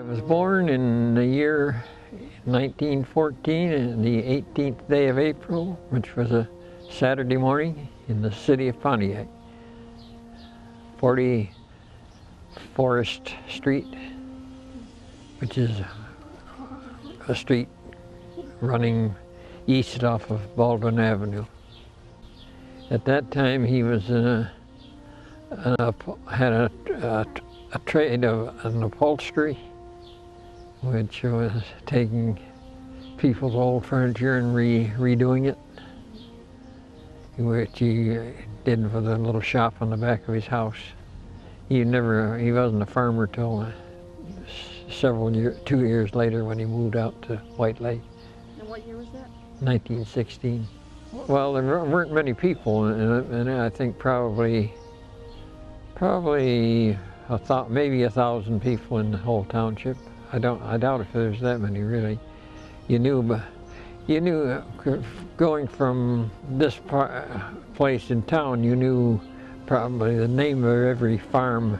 was born in the year 1914, on the 18th day of April, which was a Saturday morning in the city of Pontiac. 40 Forest Street, which is a street running east off of Baldwin Avenue. At that time, he was had a trade of an upholstery, which was taking people's old furniture and redoing it, which he did for the little shop on the back of his house. He wasn't a farmer till 2 years later when he moved out to White Lake. And what year was that? 1916. Well, there weren't many people, and I think probably maybe 1,000 people in the whole township. I doubt if there's that many really. You knew going from this place in town, you knew probably the name of every farm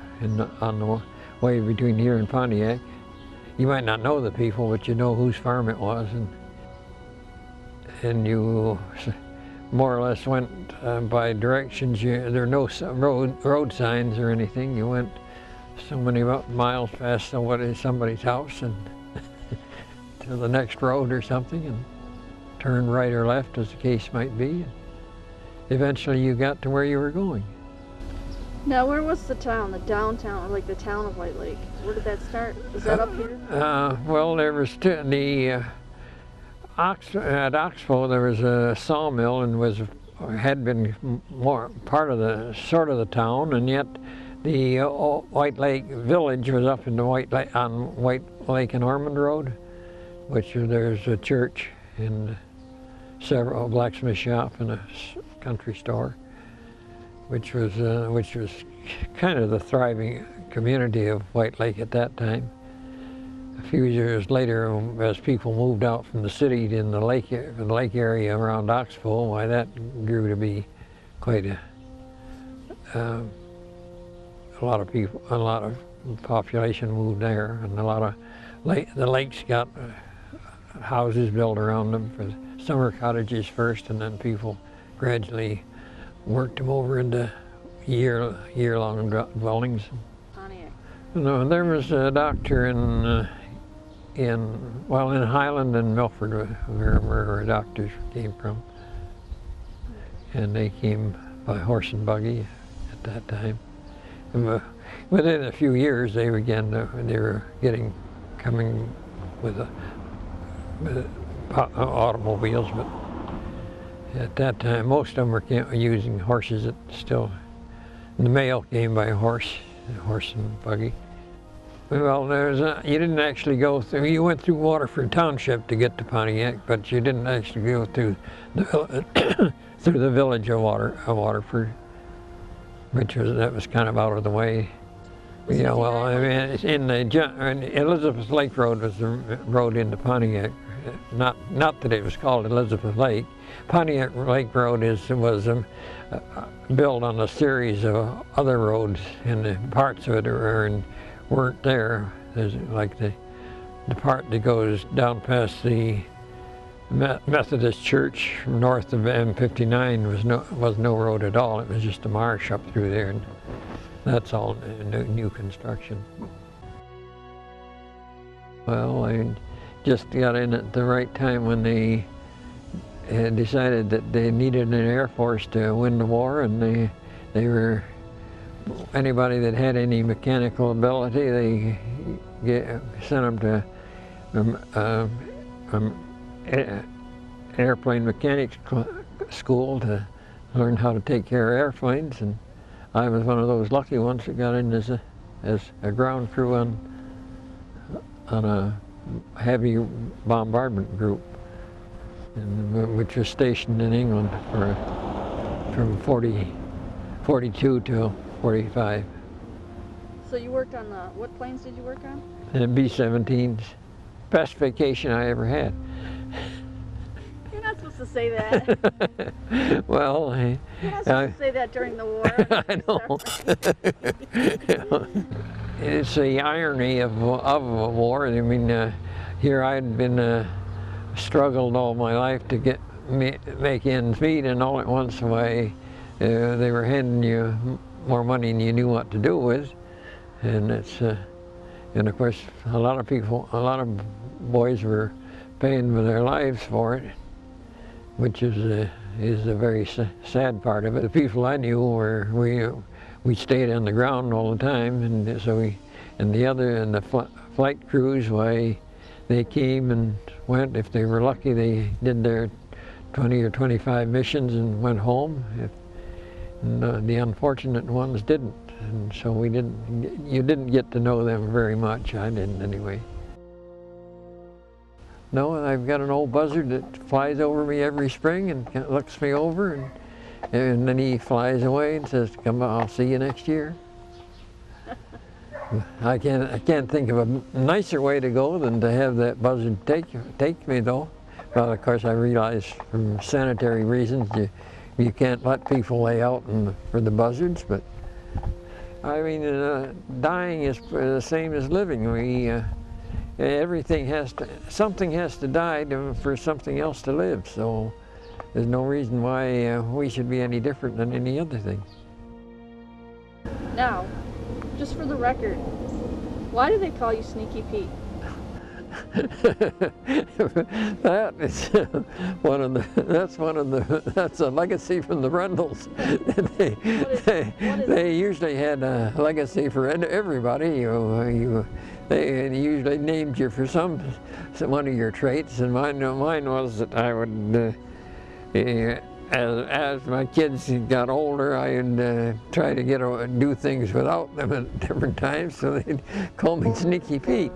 on the way between here and Pontiac. You might not know the people, but you know whose farm it was, and you more or less went by directions. There were no road signs or anything. You went so many miles past somebody's house and to the next road or something, and turn right or left as the case might be. Eventually you got to where you were going. Now, where was the town, the downtown, like the town of White Lake? Where did that start? Is that up here? Well, there was at Oxbow there was a sawmill and had been more part of the town, and yet the White Lake village was up in the White Lake and Ormond Road, which there's a church and several blacksmith shop and a country store, which was kind of the thriving community of White Lake at that time. A few years later, as people moved out from the city in the lake area around Oxbow, why that grew to be quite a lot of people, a lot of population moved there, and a lot of the lakes got houses built around them for summer cottages first, and then people gradually worked them over into year-long dwellings. Pontiac. No, there was a doctor in Highland and Milford, where our doctors came from, and they came by horse and buggy at that time. And within a few years, they were coming with automobiles, but at that time, most of them were using horses. The mail came by horse and buggy. Well, you didn't actually go through. You went through Waterford Township to get to Pontiac, but you didn't actually go through the village of Waterford, which was kind of out of the way. Yeah, well, I mean, Elizabeth Lake Road was the road into Pontiac. Not that it was called Elizabeth Lake. Pontiac Lake Road was built on a series of other roads, and the parts of it weren't there. There's like the part that goes down past the Methodist Church north of M59 was no road at all. It was just a marsh up through there, and that's all new construction. Well, I just got in at the right time when they had decided that they needed an Air Force to win the war, and anybody that had any mechanical ability, they sent them to airplane mechanics school to learn how to take care of airplanes, and I was one of those lucky ones that got in as a ground crew on a heavy bombardment group, which was stationed in England from 42 to 45. So you worked on what planes did you work on? B-17s. Best vacation I ever had. You're not supposed to say that. Well, you're not supposed to say that during the war. I know. it's the irony of a war. I mean, here I'd been struggled all my life to make ends meet, and all at once they were handing you more money than you knew what to do with, and and of course a lot of boys were paying with their lives for it, which is a very sad part of it. The people I knew we stayed on the ground all the time, and so the flight crews, why they came and went. If they were lucky, they did their 20 or 25 missions and went home. And the unfortunate ones didn't, and so you didn't get to know them very much. I didn't anyway. No, I've got an old buzzard that flies over me every spring and looks me over, and then he flies away and says, "Come on, I'll see you next year." I can't think of a nicer way to go than to have that buzzard take me, though. Well, of course, I realize from sanitary reasons you can't let people lay out for the buzzards, but I mean, dying is the same as living. Something has to die for something else to live. So there's no reason why we should be any different than any other thing. Now, just for the record, why do they call you Sneaky Pete? That's a legacy from the Rundles. They usually had a legacy for everybody. They usually named you for one of your traits, and mine was that I would, as my kids got older, I would try to do things without them at different times, so they'd call me Sneaky Pete.